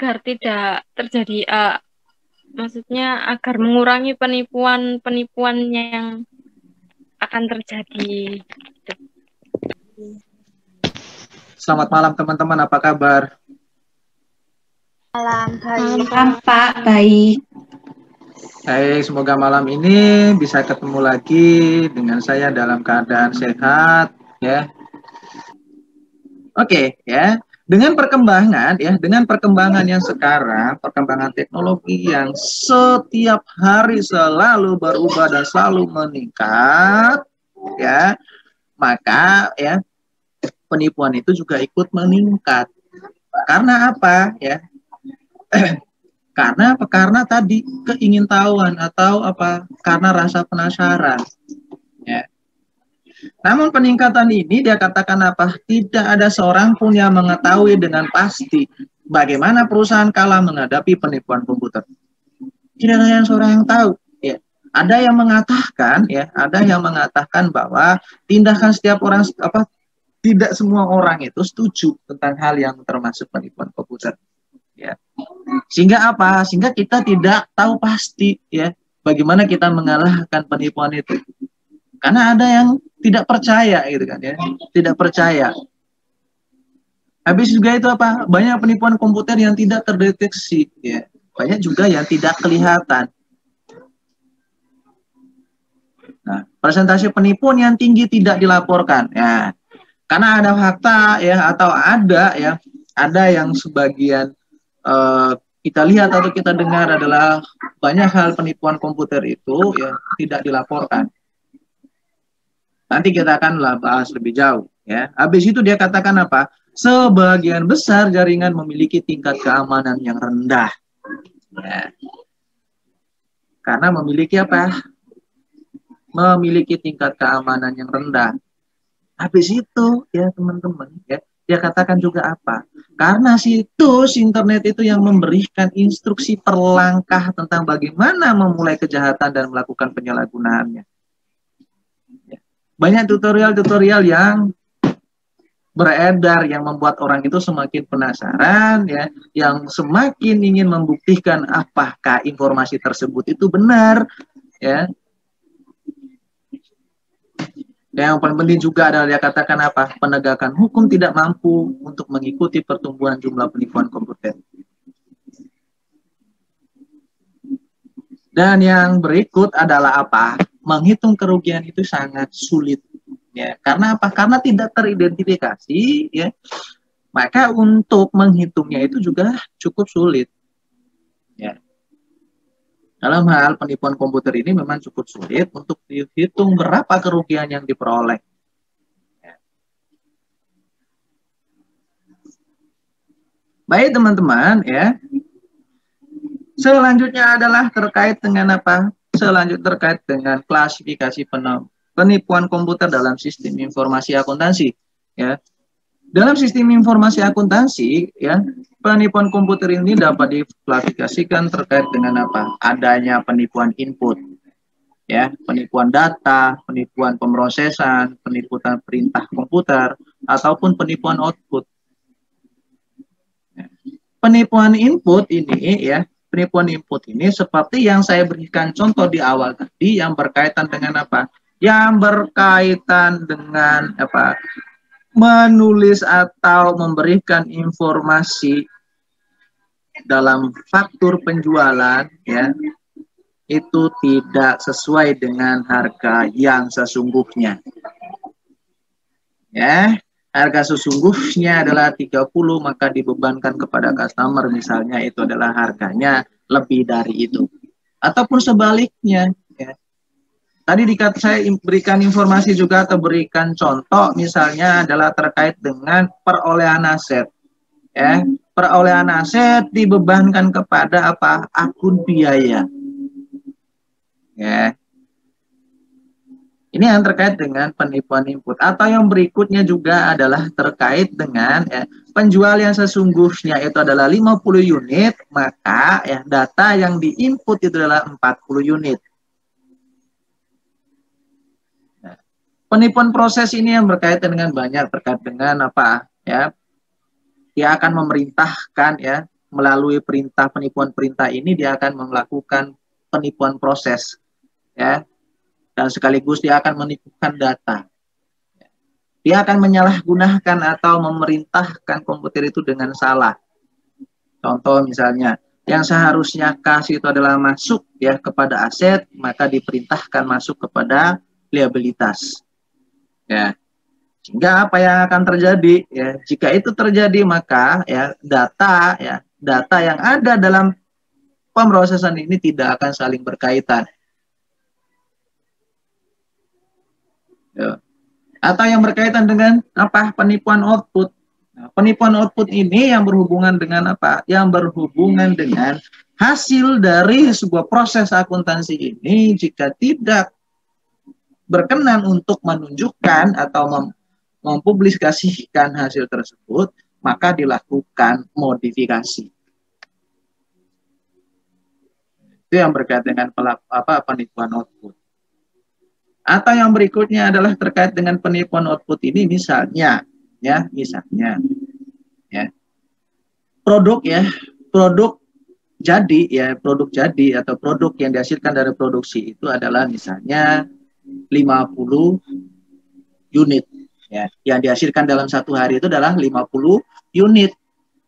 agar tidak terjadi, maksudnya agar mengurangi penipuan-penipuan yang akan terjadi. Selamat malam teman-teman, apa kabar? Malam, baik. Malam Pak, baik. Baik, semoga malam ini bisa ketemu lagi dengan saya dalam keadaan sehat, ya. Oke, ya. Dengan perkembangan yang sekarang, perkembangan teknologi yang setiap hari selalu berubah dan selalu meningkat, ya, maka ya penipuan itu juga ikut meningkat. Karena apa, ya? Karena apa? Karena tadi keingintahuan atau apa? Karena rasa penasaran. Ya. Namun peningkatan ini dia katakan apa? Tidak ada seorang pun yang mengetahui dengan pasti bagaimana perusahaan kalah menghadapi penipuan komputer. Tidak ada seorang yang tahu. Ya. Ada yang mengatakan, ya, ada yang mengatakan bahwa tindakan setiap orang apa? Tidak semua orang itu setuju tentang hal yang termasuk penipuan komputer. Ya. Sehingga apa? Sehingga kita tidak tahu pasti ya bagaimana kita mengalahkan penipuan itu. Karena ada yang tidak percaya gitu kan ya, tidak percaya. Habis juga itu apa? Banyak penipuan komputer yang tidak terdeteksi ya. Banyak juga yang tidak kelihatan. Nah, persentase penipuan yang tinggi tidak dilaporkan ya. Karena ada fakta ya atau ada yang sebagian kita lihat atau kita dengar adalah banyak hal penipuan komputer itu ya tidak dilaporkan. Nanti kita akan bahas lebih jauh ya. Habis itu dia katakan apa? Sebagian besar jaringan memiliki tingkat keamanan yang rendah. Ya. Karena memiliki apa? Memiliki tingkat keamanan yang rendah. Habis itu ya teman-teman ya dia katakan juga apa? Karena situs internet itu yang memberikan instruksi per langkah tentang bagaimana memulai kejahatan dan melakukan penyalahgunaannya. Banyak tutorial-tutorial yang beredar yang membuat orang itu semakin penasaran, ya, yang semakin ingin membuktikan apakah informasi tersebut itu benar, ya. Yang paling penting juga adalah dia katakan apa? Penegakan hukum tidak mampu untuk mengikuti pertumbuhan jumlah penipuan komputer. Dan yang berikut adalah apa? Menghitung kerugian itu sangat sulit. Ya, karena apa? Karena tidak teridentifikasi, ya. Maka untuk menghitungnya itu juga cukup sulit. Ya. Dalam hal penipuan komputer ini memang cukup sulit untuk dihitung berapa kerugian yang diperoleh. Ya. Baik teman-teman, ya. Selanjutnya adalah terkait dengan apa? Selanjutnya terkait dengan klasifikasi penipuan komputer dalam sistem informasi akuntansi. Ya. Dalam sistem informasi akuntansi, ya, penipuan komputer ini dapat diklasifikasikan terkait dengan apa? Adanya penipuan input, ya, penipuan data, penipuan pemrosesan, penipuan perintah komputer, ataupun penipuan output. Penipuan input ini, ya, penipuan input ini seperti yang saya berikan contoh di awal tadi, yang berkaitan dengan apa? Yang berkaitan dengan apa? Menulis atau memberikan informasi dalam faktur penjualan, ya, itu tidak sesuai dengan harga yang sesungguhnya. Ya, harga sesungguhnya adalah 30, maka dibebankan kepada customer misalnya itu adalah harganya lebih dari itu. Ataupun sebaliknya, ya. Tadi saya berikan informasi juga atau berikan contoh misalnya adalah terkait dengan perolehan aset. Ya, perolehan aset dibebankan kepada apa? Akun biaya. Ya. Ini yang terkait dengan penipuan input. Atau yang berikutnya juga adalah terkait dengan ya, penjual yang sesungguhnya itu adalah 50 unit, maka ya data yang diinput itu adalah 40 unit. Penipuan proses ini yang berkaitan dengan banyak terkait dengan apa ya? Dia akan memerintahkan ya melalui perintah penipuan perintah ini dia akan melakukan penipuan proses, ya, dan sekaligus dia akan menipukan data. Dia akan menyalahgunakan atau memerintahkan komputer itu dengan salah. Contoh misalnya, yang seharusnya kas itu adalah masuk ya kepada aset, maka diperintahkan masuk kepada liabilitas. Ya. Sehingga apa yang akan terjadi ya? Jika itu terjadi maka ya data yang ada dalam pemrosesan ini tidak akan saling berkaitan. Ya. Atau yang berkaitan dengan apa? Penipuan output. Nah, penipuan output ini yang berhubungan dengan apa? Yang berhubungan dengan hasil dari sebuah proses akuntansi ini jika tidak berkenan untuk menunjukkan atau mempublikasikan hasil tersebut, maka dilakukan modifikasi. Itu yang berkaitan dengan penipuan output. Atau yang berikutnya adalah terkait dengan penipuan output ini misalnya produk jadi atau produk yang dihasilkan dari produksi itu adalah misalnya 50 unit ya, yang dihasilkan dalam satu hari itu adalah 50 unit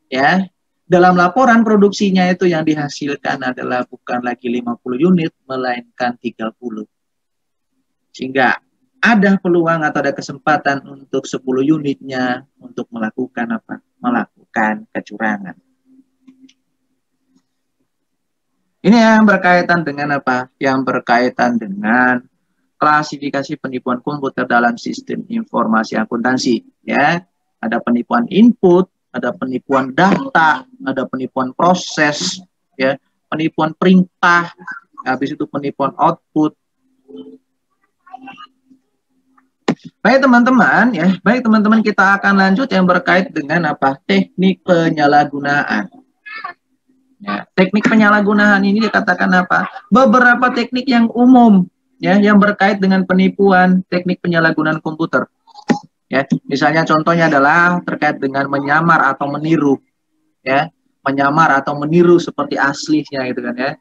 ya. Dalam laporan produksinya itu yang dihasilkan adalah bukan lagi 50 unit melainkan 30. Sehingga ada peluang atau ada kesempatan untuk 10 unitnya untuk melakukan apa? Melakukan kecurangan. Ini yang berkaitan dengan apa? Yang berkaitan dengan klasifikasi penipuan komputer dalam sistem informasi akuntansi. Ya, ada penipuan input, ada penipuan data, ada penipuan proses, ya, penipuan perintah, habis itu penipuan output. Baik teman-teman, kita akan lanjut yang berkait dengan apa? Teknik penyalahgunaan. Ya, teknik penyalahgunaan ini dikatakan apa? Beberapa teknik yang umum ya yang berkait dengan penipuan teknik penyalahgunaan komputer. Ya, misalnya contohnya adalah terkait dengan menyamar atau meniru. Ya, menyamar atau meniru seperti aslinya gitu kan ya.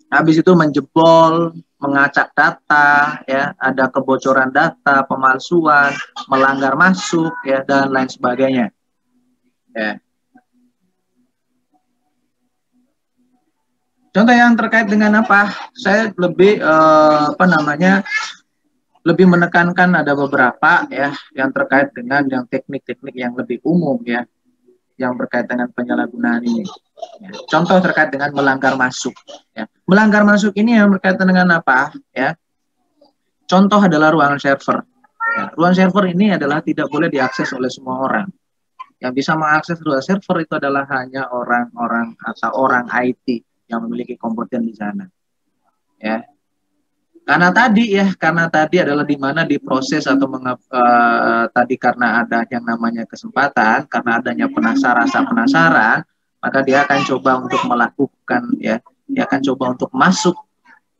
Habis itu menjebol, mengacak data, ya, ada kebocoran data, pemalsuan, melanggar masuk, ya, dan lain sebagainya. Ya. Contoh yang terkait dengan apa? Saya lebih lebih menekankan ada beberapa ya yang terkait dengan yang teknik-teknik yang lebih umum ya, yang berkaitan dengan penyalahgunaan ini. Ya. Contoh terkait dengan melanggar masuk. Ya. Melanggar masuk ini yang berkaitan dengan apa? Ya. Contoh adalah ruangan server. Ya. Ruang server ini adalah tidak boleh diakses oleh semua orang. Yang bisa mengakses ruang server itu adalah hanya orang-orang atau orang IT yang memiliki komputer di sana. Ya. Karena tadi adalah di mana diproses atau tadi karena ada yang namanya kesempatan, karena adanya rasa penasaran, maka dia akan coba untuk melakukan ya, dia akan coba untuk masuk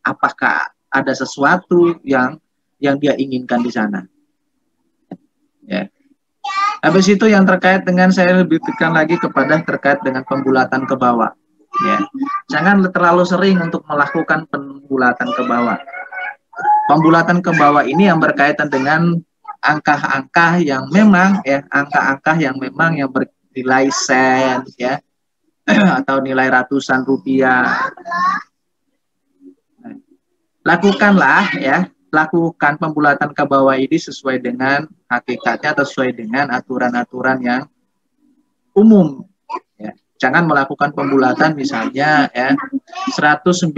apakah ada sesuatu yang dia inginkan di sana. Ya. Habis itu yang terkait dengan saya lebih tekan lagi kepada terkait dengan pembulatan ke bawah. Ya. Jangan terlalu sering untuk melakukan pembulatan ke bawah. Pembulatan ke bawah ini yang berkaitan dengan angka-angka yang memang ya, angka-angka yang memang yang bernilai sen ya atau nilai ratusan rupiah. Lakukanlah ya, lakukan pembulatan ke bawah ini sesuai dengan hakikatnya atau sesuai dengan aturan-aturan yang umum ya. Jangan melakukan pembulatan misalnya ya 190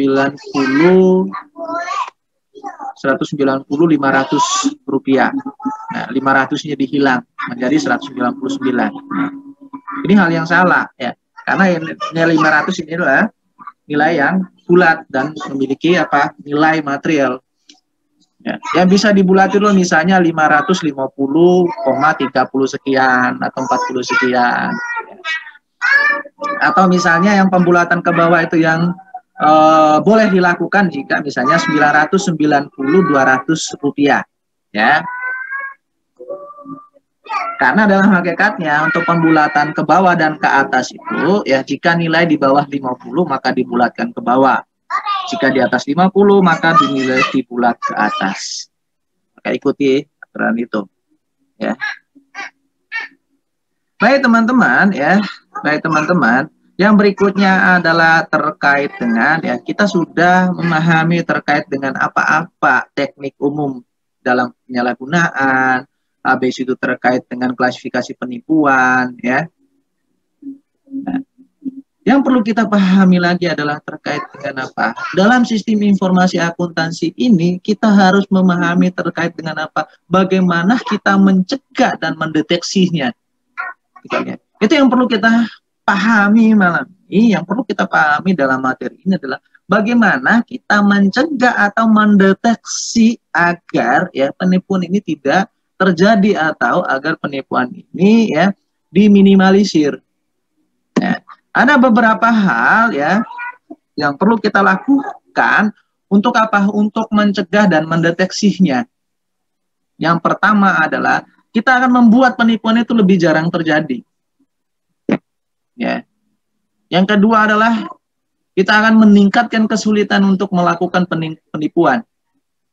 500 rupiah. Nah, 500-nya dihilang menjadi 199. Nah, ini hal yang salah ya. Karena nilai 500 ini adalah nilai yang bulat dan memiliki apa? Nilai material. Ya, yang bisa dibulati dulu misalnya 550,30 sekian atau 40 sekian. Atau misalnya yang pembulatan ke bawah itu yang boleh dilakukan jika misalnya 990 200 rupiah ya. Karena dalam hakikatnya untuk pembulatan ke bawah dan ke atas itu ya jika nilai di bawah 50 maka dibulatkan ke bawah. Jika di atas 50 maka dinilai dibulat ke atas. Maka ikuti aturan itu ya. Baik teman-teman ya. Baik teman-teman, yang berikutnya adalah terkait dengan ya kita sudah memahami terkait dengan apa-apa teknik umum dalam penyalahgunaan. Habis itu terkait dengan klasifikasi penipuan ya. Nah, yang perlu kita pahami lagi adalah terkait dengan apa? Dalam sistem informasi akuntansi ini kita harus memahami terkait dengan apa? Bagaimana kita mencegah dan mendeteksinya. Itu yang perlu kita pahami malam ini. Yang perlu kita pahami dalam materi ini adalah bagaimana kita mencegah atau mendeteksi agar ya penipuan ini tidak terjadi atau agar penipuan ini ya diminimalisir. Ya, ada beberapa hal ya yang perlu kita lakukan untuk apa? Untuk mencegah dan mendeteksinya. Yang pertama adalah kita akan membuat penipuan itu lebih jarang terjadi. Ya. Yang kedua adalah kita akan meningkatkan kesulitan untuk melakukan penipuan.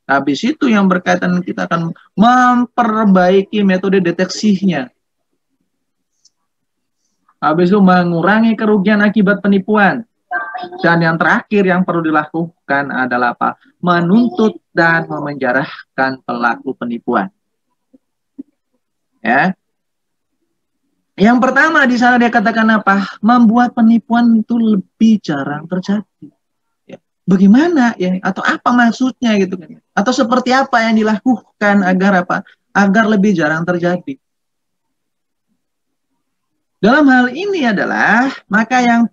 Habis itu yang berkaitan kita akan memperbaiki metode deteksinya. Habis itu mengurangi kerugian akibat penipuan. Dan yang terakhir yang perlu dilakukan adalah apa? Menuntut dan memenjarakan pelaku penipuan. Ya. Yang pertama di sana dia katakan apa? Membuat penipuan itu lebih jarang terjadi. Ya. Bagaimana ya? Atau apa maksudnya gitu kan? Atau seperti apa yang dilakukan agar apa? Agar lebih jarang terjadi. Dalam hal ini adalah maka yang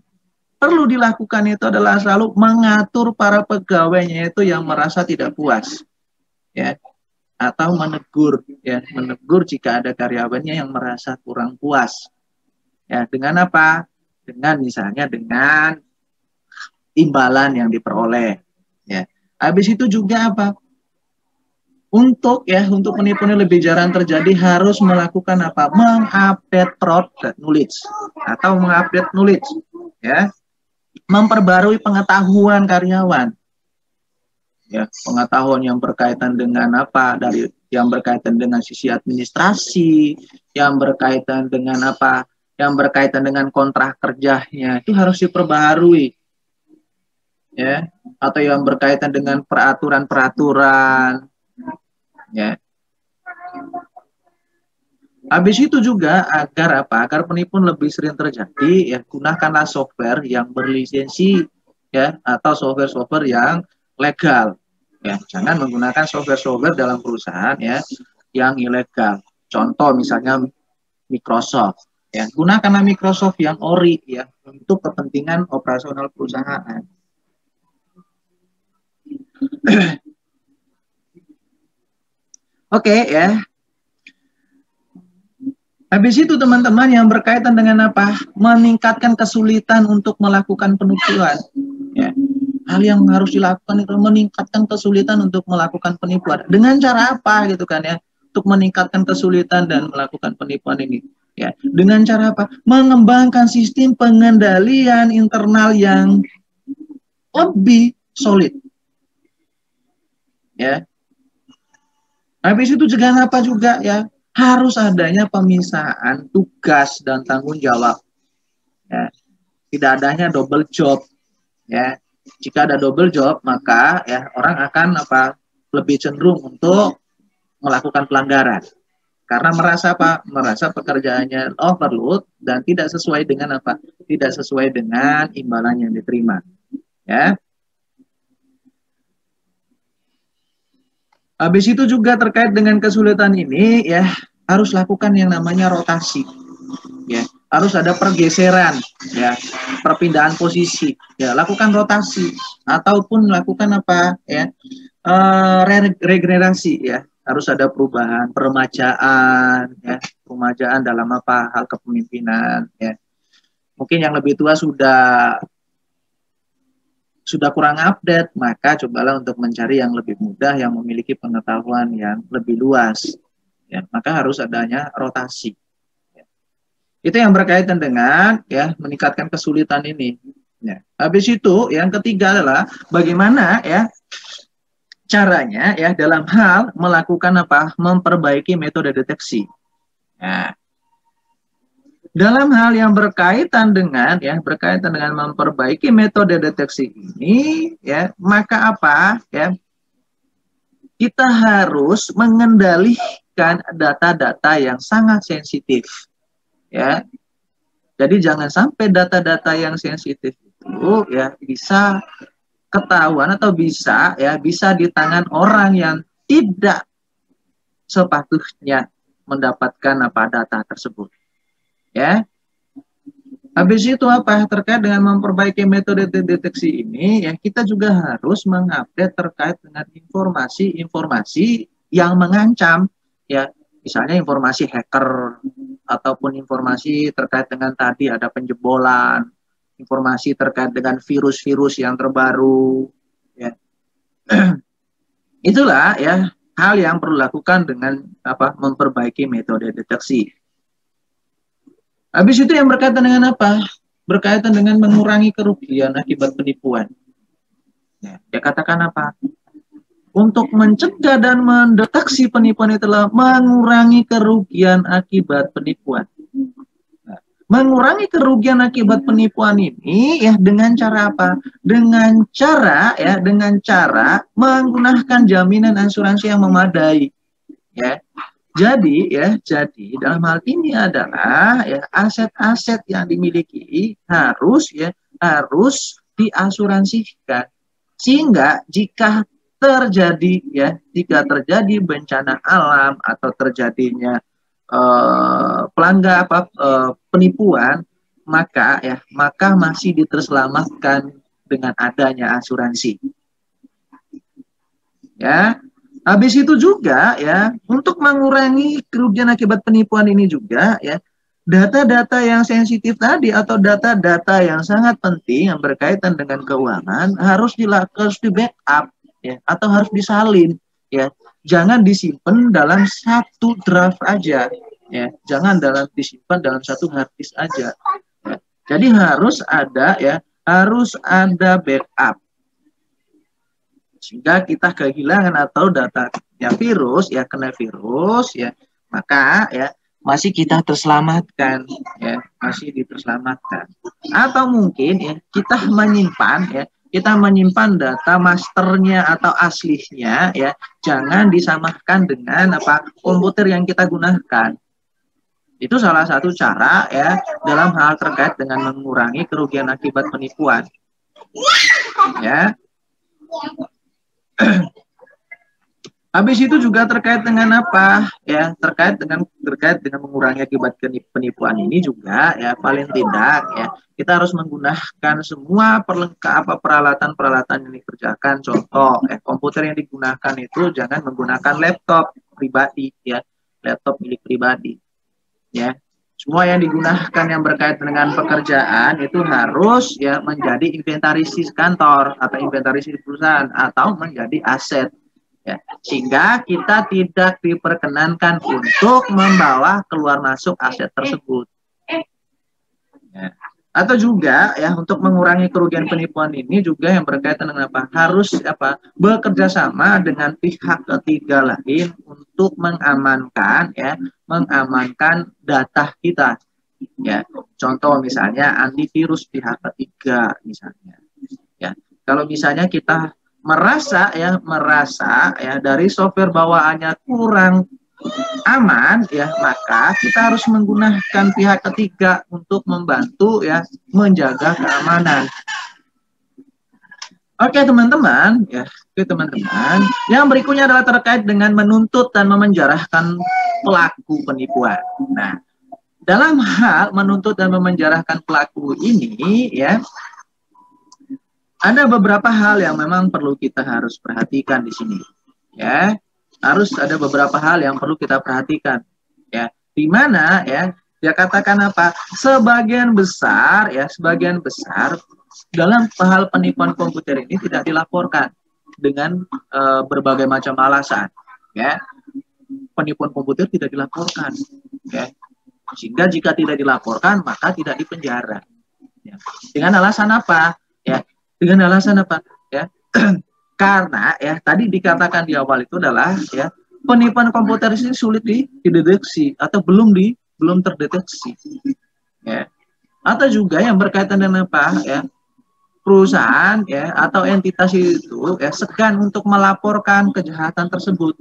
perlu dilakukan itu adalah selalu mengatur para pegawainya itu yang merasa tidak puas. Ya. Atau menegur ya, menegur jika ada karyawannya yang merasa kurang puas. Ya, dengan apa? Dengan misalnya dengan imbalan yang diperoleh. Ya. Habis itu juga apa? Untuk penipuan lebih jarang terjadi harus melakukan apa? Mengupdate product knowledge atau mengupdate knowledge ya. Memperbarui pengetahuan karyawan. Ya, pengetahuan yang berkaitan dengan apa? Dari yang berkaitan dengan sisi administrasi, yang berkaitan dengan apa? Yang berkaitan dengan kontrak kerjanya itu harus diperbaharui. Ya, atau yang berkaitan dengan peraturan-peraturan. Ya. Habis itu juga agar apa? Agar penipuan lebih sering terjadi, ya gunakanlah software yang berlisensi ya atau software-software yang legal. Ya, jangan menggunakan software-software dalam perusahaan ya yang ilegal. Contoh misalnya Microsoft. Ya, gunakanlah Microsoft yang ori ya untuk kepentingan operasional perusahaan. Oke ya. Habis itu teman-teman yang berkaitan dengan apa? Meningkatkan kesulitan untuk melakukan penipuan. Ya. Hal yang harus dilakukan itu meningkatkan kesulitan untuk melakukan penipuan. Dengan cara apa gitu kan ya? Untuk meningkatkan kesulitan dan melakukan penipuan ini. Ya. Dengan cara apa? Mengembangkan sistem pengendalian internal yang lebih solid. Ya. Habis itu juga apa juga ya? Harus adanya pemisahan tugas dan tanggung jawab. Ya. Tidak adanya double job. Ya. Jika ada double job, maka ya orang akan apa? Lebih cenderung untuk melakukan pelanggaran. Karena merasa apa? Merasa pekerjaannya overload dan tidak sesuai dengan apa? Tidak sesuai dengan imbalan yang diterima. Ya. Habis itu juga terkait dengan kesulitan ini ya harus lakukan yang namanya rotasi. Ya, harus ada pergeseran ya, perpindahan posisi. Ya, lakukan rotasi ataupun lakukan apa ya? Regenerasi ya. Harus ada perubahan, peremajaan ya, peremajaan dalam apa? Hal kepemimpinan ya. Mungkin yang lebih tua sudah kurang update, maka cobalah untuk mencari yang lebih mudah, yang memiliki pengetahuan yang lebih luas. ya, maka harus adanya rotasi. Ya. Itu yang berkaitan dengan ya meningkatkan kesulitan ini. Ya. Habis itu yang ketiga adalah bagaimana ya caranya ya dalam hal melakukan apa? Memperbaiki metode deteksi. Nah, dalam hal yang berkaitan dengan memperbaiki metode deteksi ini ya, maka apa ya? Kita harus mengendalikan data-data yang sangat sensitif ya. Jadi jangan sampai data-data yang sensitif itu ya bisa ketahuan atau bisa di tangan orang yang tidak sepatutnya mendapatkan apa data tersebut. Ya. Habis itu apa terkait dengan memperbaiki metode deteksi ini ya kita juga harus mengupdate terkait dengan informasi-informasi yang mengancam ya misalnya informasi hacker ataupun informasi terkait dengan tadi ada penjebolan, informasi terkait dengan virus-virus yang terbaru ya. Itulah ya hal yang perlu dilakukan dengan apa memperbaiki metode deteksi. Habis itu yang berkaitan dengan apa? Berkaitan dengan mengurangi kerugian akibat penipuan. Ya, dia katakan apa? Untuk mencegah dan mendeteksi penipuan itulah mengurangi kerugian akibat penipuan. Nah, mengurangi kerugian akibat penipuan ini ya dengan cara apa? Dengan cara menggunakan jaminan asuransi yang memadai. Ya. Jadi dalam hal ini adalah ya aset-aset yang dimiliki harus diasuransikan sehingga jika terjadi bencana alam atau terjadinya penipuan maka masih diterselamatkan dengan adanya asuransi. Ya. Habis itu juga ya, untuk mengurangi kerugian akibat penipuan ini juga ya, data-data yang sensitif tadi atau data-data yang sangat penting yang berkaitan dengan keuangan harus di backup ya atau harus disalin ya. Jangan disimpan dalam satu draft aja ya. Jangan disimpan dalam satu hard disk aja. Ya. Jadi harus ada backup. Sehingga kita kehilangan atau datanya virus ya kena virus ya maka ya masih kita terselamatkan ya masih diterselamatkan atau mungkin ya kita menyimpan data masternya atau aslinya ya jangan disamakan dengan komputer yang kita gunakan. Itu salah satu cara ya dalam hal terkait dengan mengurangi kerugian akibat penipuan ya. Habis itu juga terkait dengan apa ya terkait dengan mengurangi akibat penipuan ini juga ya paling tidak ya kita harus menggunakan semua peralatan-peralatan yang dikerjakan. Contoh komputer yang digunakan itu jangan menggunakan laptop pribadi ya, laptop milik pribadi ya. Semua yang digunakan yang berkaitan dengan pekerjaan itu harus ya menjadi inventaris kantor atau inventaris perusahaan atau menjadi aset ya. Sehingga kita tidak diperkenankan untuk membawa keluar masuk aset tersebut. Ya. Atau juga ya untuk mengurangi kerugian penipuan ini juga yang berkaitan dengan harus bekerja sama dengan pihak ketiga lain untuk mengamankan data kita ya. Contoh misalnya antivirus pihak ketiga misalnya ya. Kalau misalnya kita merasa dari software bawaannya kurang aman ya maka kita harus menggunakan pihak ketiga untuk membantu ya menjaga keamanan. Oke teman-teman yang berikutnya adalah terkait dengan menuntut dan memenjarakan pelaku penipuan. Nah, dalam hal menuntut dan memenjarakan pelaku ini ya ada beberapa hal yang memang perlu kita harus perhatikan di sini ya. Harus ada beberapa hal yang perlu kita perhatikan ya, di mana ya dia katakan sebagian besar dalam hal penipuan komputer ini tidak dilaporkan dengan berbagai macam alasan ya. penipuan komputer tidak dilaporkan. Ya. Sehingga jika tidak dilaporkan, maka tidak dipenjara. Ya. Dengan alasan apa? Ya, dengan alasan apa? Ya, karena ya tadi dikatakan di awal itu adalah ya penipuan komputer ini sulit dideteksi atau belum terdeteksi. Ya. Atau juga yang berkaitan dengan apa? Ya, perusahaan ya atau entitas itu ya segan untuk melaporkan kejahatan tersebut.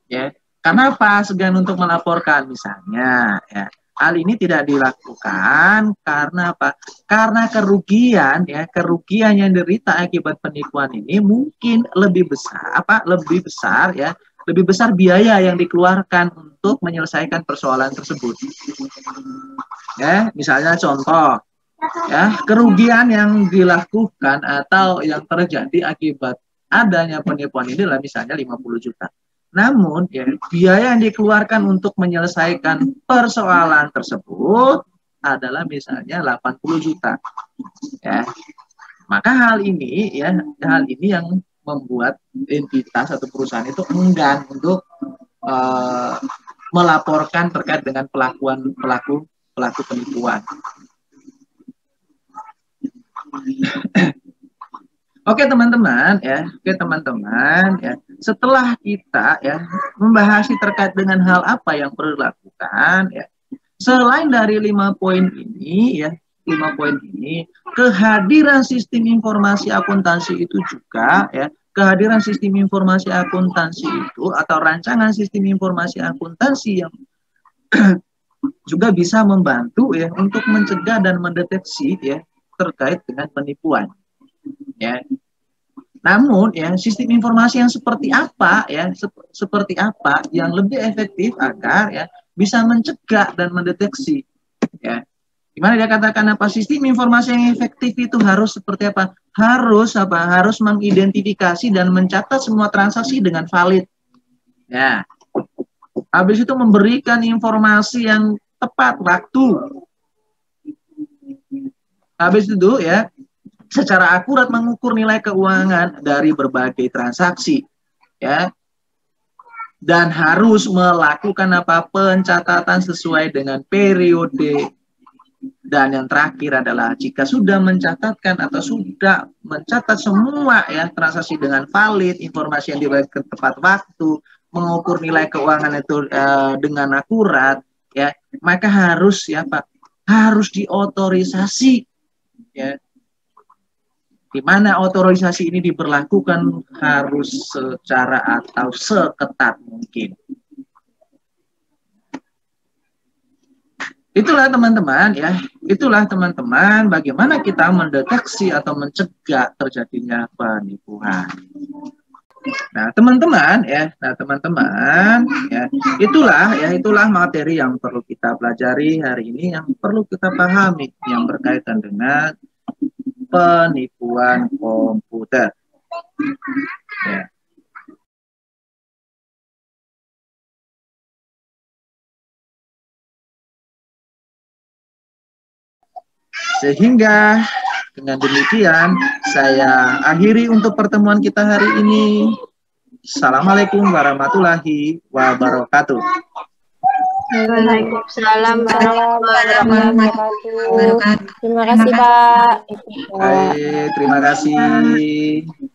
Ya, karena apa segan untuk melaporkan? Misalnya, ya, hal ini tidak dilakukan karena apa? Karena kerugian yang derita akibat penipuan ini mungkin lebih besar ya, lebih besar biaya yang dikeluarkan untuk menyelesaikan persoalan tersebut. Ya, misalnya contoh, ya, kerugian yang dilakukan atau yang terjadi akibat adanya penipuan ini adalah misalnya 50 juta. Namun ya, biaya yang dikeluarkan untuk menyelesaikan persoalan tersebut adalah misalnya 80 juta. Ya. Maka hal ini yang membuat entitas atau perusahaan itu enggan untuk melaporkan terkait dengan pelaku penipuan. Oke teman-teman ya, setelah kita ya membahas terkait dengan hal apa yang perlu dilakukan ya, selain dari 5 poin ini ya, kehadiran sistem informasi akuntansi itu juga ya, kehadiran sistem informasi akuntansi itu atau rancangan sistem informasi akuntansi yang juga bisa membantu ya untuk mencegah dan mendeteksi ya terkait dengan penipuan. Ya. Namun ya sistem informasi yang seperti apa yang lebih efektif agar ya bisa mencegah dan mendeteksi ya. Gimana dia katakan apa sistem informasi yang efektif itu harus seperti apa? Harus mengidentifikasi dan mencatat semua transaksi dengan valid. Ya. Habis itu memberikan informasi yang tepat waktu. Habis itu ya secara akurat mengukur nilai keuangan dari berbagai transaksi ya, dan harus melakukan pencatatan sesuai dengan periode. Dan yang terakhir adalah jika sudah mencatatkan atau sudah mencatat semua ya transaksi dengan valid, informasi yang diberikan tepat waktu, mengukur nilai keuangan itu dengan akurat ya, maka harus diotorisasi ya. Di mana otorisasi ini diberlakukan harus secara atau seketat mungkin. Itulah teman-teman bagaimana kita mendeteksi atau mencegah terjadinya penipuan. Nah, teman-teman ya, itulah materi yang perlu kita pelajari hari ini, yang perlu kita pahami yang berkaitan dengan penipuan komputer. Ya. Sehingga dengan demikian saya akhiri untuk pertemuan kita hari ini. Assalamualaikum warahmatullahi wabarakatuh. Waalaikumsalam warahmatullahi wabarakatuh. Terima kasih Pak. Baik, terima kasih.